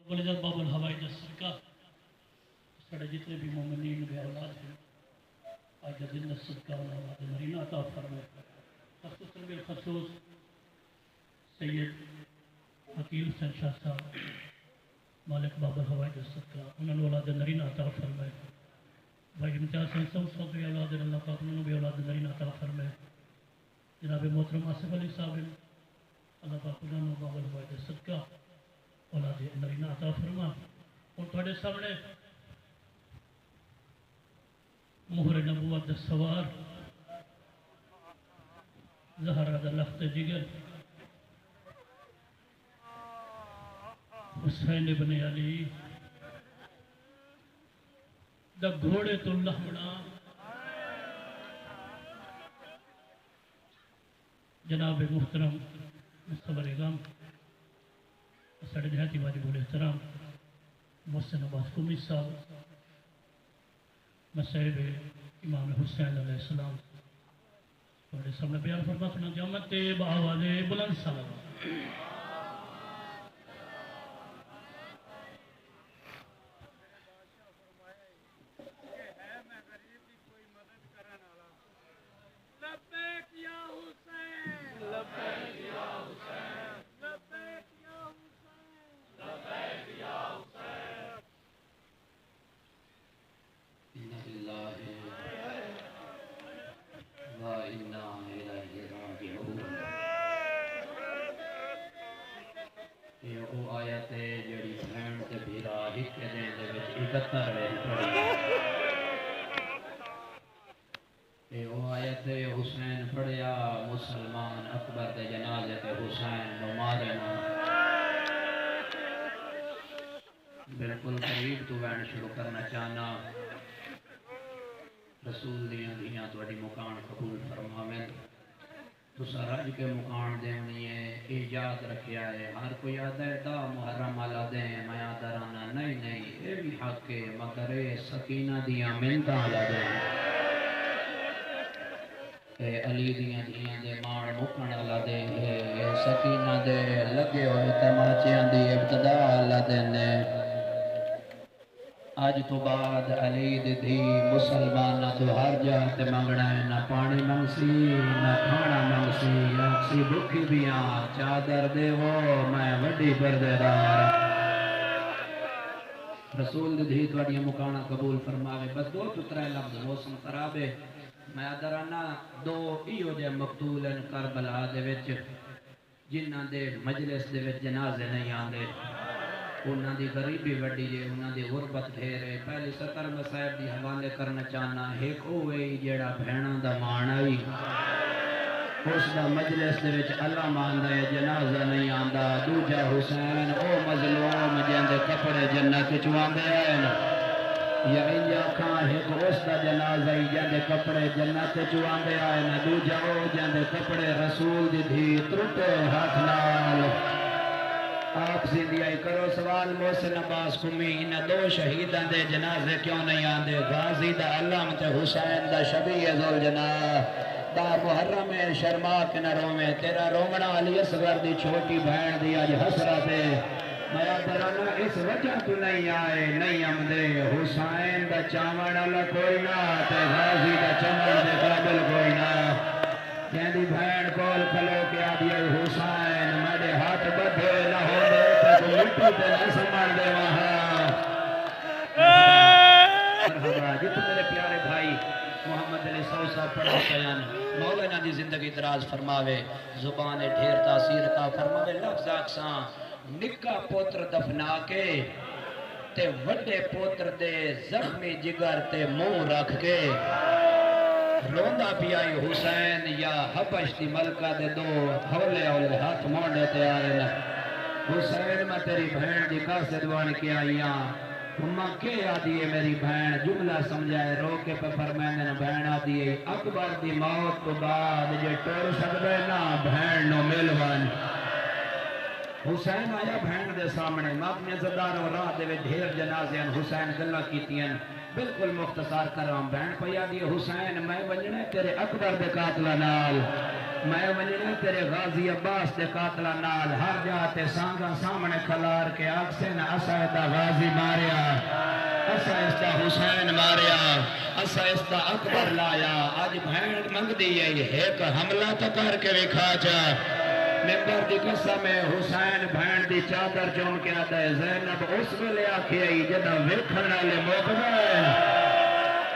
ولدت باب الحوائی جسر کا سڑے جتنے بھی مومنین بے اولاد ہیں آج دل صدقہ اولاد مرینہ عطا فرمائے خصوصاً بالخصوص سید حکیم حسین شاہ صاحب مالک باب الحوائی جسر کا انہوں نے اولاد نرینہ عطا فرمائے بھائی امتیاز حسین صاحب بھی اولاد اللہ پاک انہوں نے بھی اولاد نرینہ عطا فرمائے جناب محترم آصف علی صاحب اللہ پاک انہوں نے باب الحوائی جسر کا اولاد نرینہ عطا فرما اور تھوڑے سامنے مہر نبوت دا سوار زہرہ دا لخت جگر حسین ابن علی دا گھوڑے تو لہمنا جناب محترم مصطفی غم سڑے دہاتی واجب الاحترام محسن عباس قمی صاحب مسائب امام حسین علیہ السلام تھوڑے سامنے بیان فرما سنا جامت بآواز بلند سلام حسین پڑھیا مسلمان اکبر دے جنازے تے حسین نو مارنا بالکل قریب تو وین شروع کرنا چاہنا رسول دیاں دیاں تواڈی مکان قبول فرماویں تسا رج کے مکان دینی ہے ایجاد رکھیا ہے ہر کوئی آدھا ہے دا محرم والا دیں میں آدھا رانا نہیں یہ بھی حق ہے مگر سکینہ دیاں منتاں والا دیں اے علی دیاں دیاں دے مان مکن والا دے اے سکینہ دے لگے ہوئے تماچیاں دی ابتدا والا دے آج تو بعد علی دی مسلمانہ تو ہر جہاں تے منگنا ہے نہ پانی منگسی نہ کھانا منگسی آکسی بھوکی بیاں چادر دے وہ میں وڈی بردیدار رسول دی تواڈیاں مکانہ قبول فرماوے بس دو ترے لفظ موسم خرابے میں ادرانا دو ایو جے مقتول ہیں کربلا دے وچ جنہاں دے مجلس دے وچ جنازے نہیں آندے انہاں دی غریبی وڈی ہے انہاں دی غربت ڈھیر ہے پہلی سطر میں صاحب دی حوالے کرنا چاہنا ایک ہوئے جیڑا بہناں دا مان آئی اس دا مجلس دے وچ اللہ ماندا ہے جنازہ نہیں آندا دوجا حسین او مظلوم جندے کپڑے جنت وچ واندے ہیں یا انجا کھاں ایک اس دا جنازہ ہی جندے کپڑے جنت وچ واندے ہیں دوجا او جندے کپڑے رسول دی دھی ترٹے ہاتھ نال آپ زندگی کرو سوال محسن عباس قمی انہ دو شہیدان دے جنازے کیوں نہیں آندے غازی دا علم تے حسین دا شبیہ ذل جناح دا محرم شرما کے نہ رومے تیرا رومنا علی اصغر دی چھوٹی بہن دی آج حسرت ہے میرا درانا اس وجہ تو نہیں آئے نہیں آمدے حسین دا چاون اللہ کوئی نہ تے غازی دا چمن دے قابل کوئی نہ کہندی بہن کول کھلو کے آدھی حسین میرے ہاتھ بدھے نہ ہو دے تے تو مٹی تے نہ سمار دے وہاں مرحبا جت میرے پیارے بھائی محمد علی صوصہ پڑھا قیان مولانا دی زندگی دراز فرماوے زبان ڈھیر تاثیر کا فرماوے لفظ اکساں نکا پوتر دفنا کے تے وڈے پوتر دے زخمی جگر تے منہ رکھ کے روندا پیائی حسین یا حبش دی ملکہ دے دو ہولے ہولے ہاتھ موڑے تے آئے حسین میں تیری بہن دی قاصد وان کی آئیاں ہمہ کے آدھی ہے میری بہن جملہ سمجھائے رو کے پہ فرمائنے بہن آدھی ہے اکبر دی موت تو بعد جے ٹور سکتے نا بہن نو ملوان حسین آیا بہن دے سامنے ماں اپنے زدار و راہ دے ڈھیر جنازے حسین گلہ کیتی ہیں بالکل مختصر کرام بہن پیا دی حسین میں ونجنا تیرے اکبر دے قاتلہ نال میں ونجنا تیرے غازی عباس دے قاتلہ نال ہر جاتے سانگا سامنے کھلار کے آکسین اسا دا غازی ماریا اسا اس دا حسین ماریا اسا اس دا اکبر لایا آج بہن منگ دیئے ایک حملہ تو کر کے وکھا جا ممبر دی قسم حسین بہن دی چادر چون کے آتا ہے زینب اس ویلے آکھی آئی جدہ ویکھن والے موقع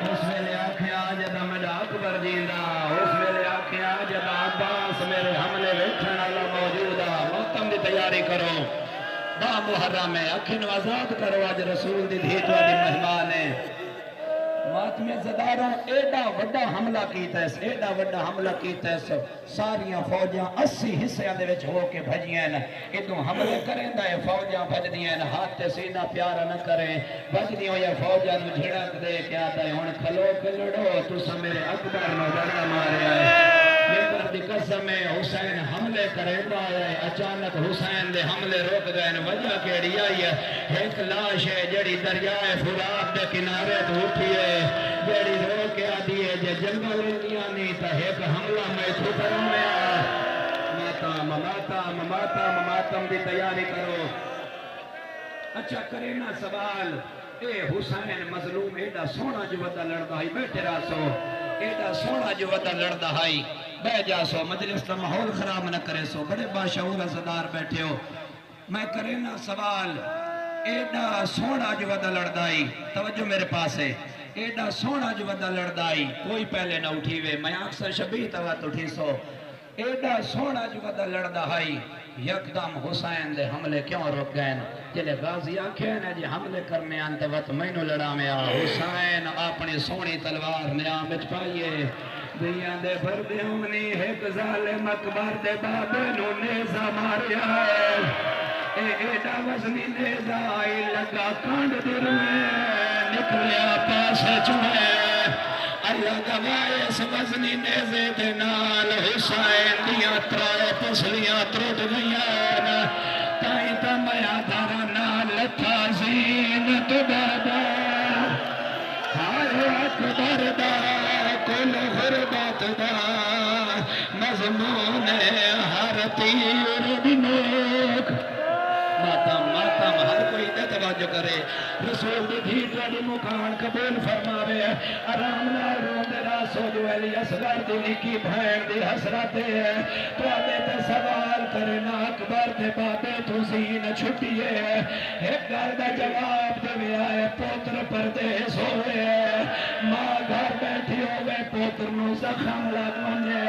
اس ویلے آکھی آ جدہ میرا اکبر جیندہ اس ویلے آکھی آ جدہ عباس میرے حملے ویکھن والا موجودہ موتم دی تیاری کرو با محرم ہے اکھن آزاد کرو آج رسول دی دھیتوا دی مہمان ہے ماتمی زداروں ایڈا وڈا حملہ کیتا ہے ایڈا وڈا حملہ کیتا ہے ساریاں فوجاں 80 حصیاں دے وچ ہو کے بھجیاں ادوں حملے کریں دا ہے فوجاں بھج دیاں ہاتھ تے سینہ پیارا نہ کریں بھج دیاں یا فوجاں نو جھڑک دے کے آتا ہے ہن کھلو کے لڑو تسا میرے اکبر نو بڑا ماریا ہے ممبر دی قسم حسین حملے کرے دا ہے اچانک حسین دے حملے روک گئے وجہ کیڑی آئی ہے ایک لاش ہے جڑی دریائے فرات دے کنارے تو اٹھی ہے جڑی رو کے آدھی ہے جے جنگل رنگیاں نہیں تا ایک حملہ میں چھپر ہویا ماتم دی تیاری کرو اچھا کرے نا سوال اے حسین مظلوم ایڈا سونا جو ودا لڑدا ہی بیٹھے راسو ایڈا سونا جو ودا لڑدا ہی بہ جا سو مجلس کا ماحول خراب نہ کرے سو بڑے باشعور عزدار بیٹھے ہو میں کرے نا سوال ایڈا سونا جو ودا لڑدائی توجہ میرے پاس ہے ایڈا سونا جو ودا لڑدائی کوئی پہلے نہ اٹھی وے میں اکثر شبیہ توات اٹھی سو ایڈا سونا جو ودا لڑدائی یکدم حسین دے حملے کیوں رک گئے جلے غازی آنکھیں نا جی حملے کرنے آنتے وقت مینو لڑا میں آ حسین اپنی سونی تلوار نیام بچ پائیے دیاں دے بردے امنی ایک ظالم اکبر دے بابے نو نیزہ ماریا ہے ایڈا وزنی نیزہ آئی لگا کانڈ در میں نکلیا پاس چوئے اللہ گوائے اس وزنی نیزے دے نال حسین دیاں ترائے پسلیاں ترٹ گئیاں تائیں تا میا دھارا نال لتھا زینت بابا ہائے اکبر دا کل غربت دا مضمون ہر تیر بنوک ماتم ہر کوئی دے توجہ کرے رسول دی دھیٹ والی مکان قبول فرماوے آرام نال روندے راسو جو علی اصغر دی نکی بھین دی حسرت ہے تو آدھے تے سوال کرے نا اکبر دے بابے تو زین چھٹیے ایک گھر دا جواب دے میں آئے پوتر پردیس ہوئے ماں گھر بیٹھی ہوئے پوتر نو زخم لگ منے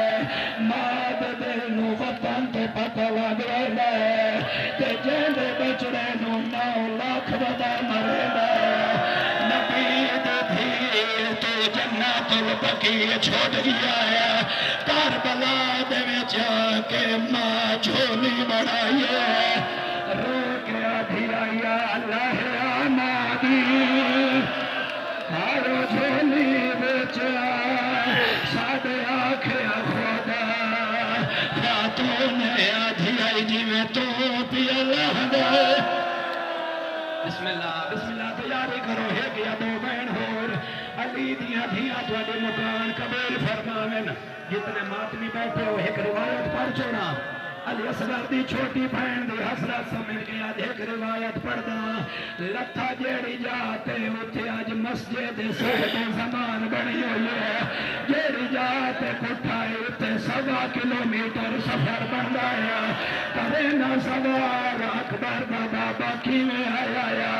ماں دے دل نو وطن تو پتہ لگ رہے تے جیندے بچڑے نو 9 لاکھ ودا مرے نبی دھی تو جنت البقیع چھوڑ گیا ہے کربلا دے وچ کے ماں جھولی بڑھائیے رو کے آدھی آیا اللہ آمادی ہارو جھولی وچ ساڑے آنکھیں خدا خاتون آدھی آئی جی میں تو پی اللہ دے بسم اللہ تیاری کرو ہے کیا دو بین ہور علی دیاں دھیاں تواڈے مکان قبول فرماویں جتنے ماتمی بیٹھے ہو ایک روایت پڑھ چھوڑا علی اصغر دی چھوٹی بہن دی حسرت سمجھ گیا ایک روایت پڑھدا لتھا جیڑی جاتے اوتھے اج مسجد صاحب زمان بنی ہوئی ہے جیڑی جاتے پٹھائے اوتھے 1.25 کلومیٹر سفر بندا ہے کرے نہ سوار اکبر دا بابا کیویں آیا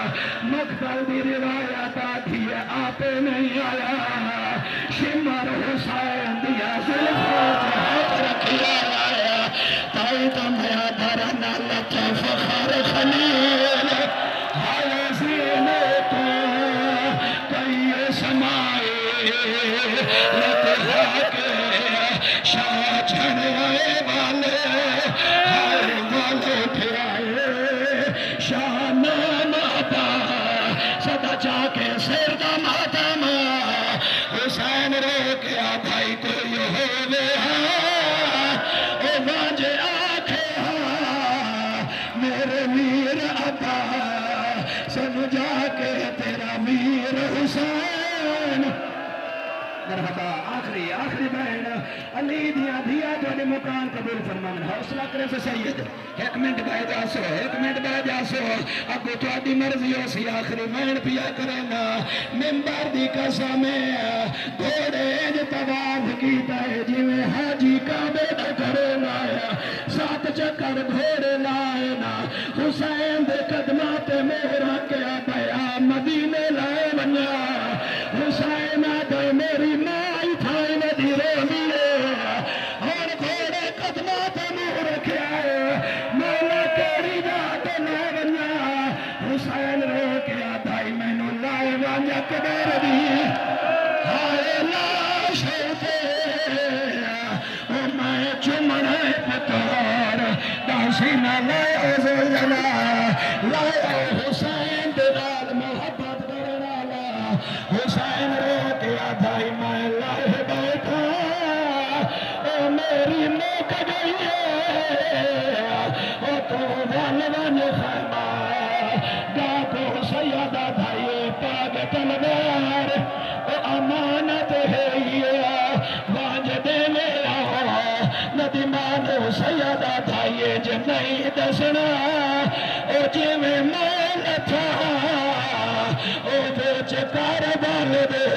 مقتل دی روایت آتی ہے آپ نہیں آیا شمر حسین دیا زلفوں ہاتھ رکھیا آیا تائی تو میا دھرنا لکھا فخر خلیل حال زینے کو کئی سمائے لکھا کے شاہ چھڑے والے ہائے والے پھرائے شاہ نام آتا صدا چاہ کے سر دا ماتم حسین رو کیا بھائی کوئی ہوئے واجے آنکھیں میرے میر عطا سمجھا کے تیرا میر حسین مرحبا آخری بہن علی دیا دیا جو مکان قبول فرمان حوصلہ کرے سے سید ایک منٹ بعد آسو اگو تھوڑی مرضی ہو سی آخری بہن پیا کرے نا ممبر دی قسم گھوڑے جو طواف کیتا ہے جی میں حاجی کعبے دا کرے لایا 7 چکر گھوڑے لائے نا حسین دے قدمات مہرہ کیا پیا مدینے لائے بنیا حسین آدھے میری مائی تھائی ندی رو لیے اور گھوڑے قدمات مہرہ کیا ہے مولا کیری جات لائے بنیا حسین رو کیا دائی میں نو لائے بنیا کبیر دی ہائے لاش ہوتے او میں چمڑے پتار داسی نہ لائے زلزلہ لائے حسین دلال محبت کرنا حسین رو کیا دائی میں لائے بیٹھا او میری موک گئی ہے او تو ون خیمہ ڈاکو سیدہ دائی پاگ تلوار او امانت ہے یہ وانج دے میرا ندی مانو سیدہ دائی جو نہیں دسنا او جی میں مال تھا او بیچ کار بال دے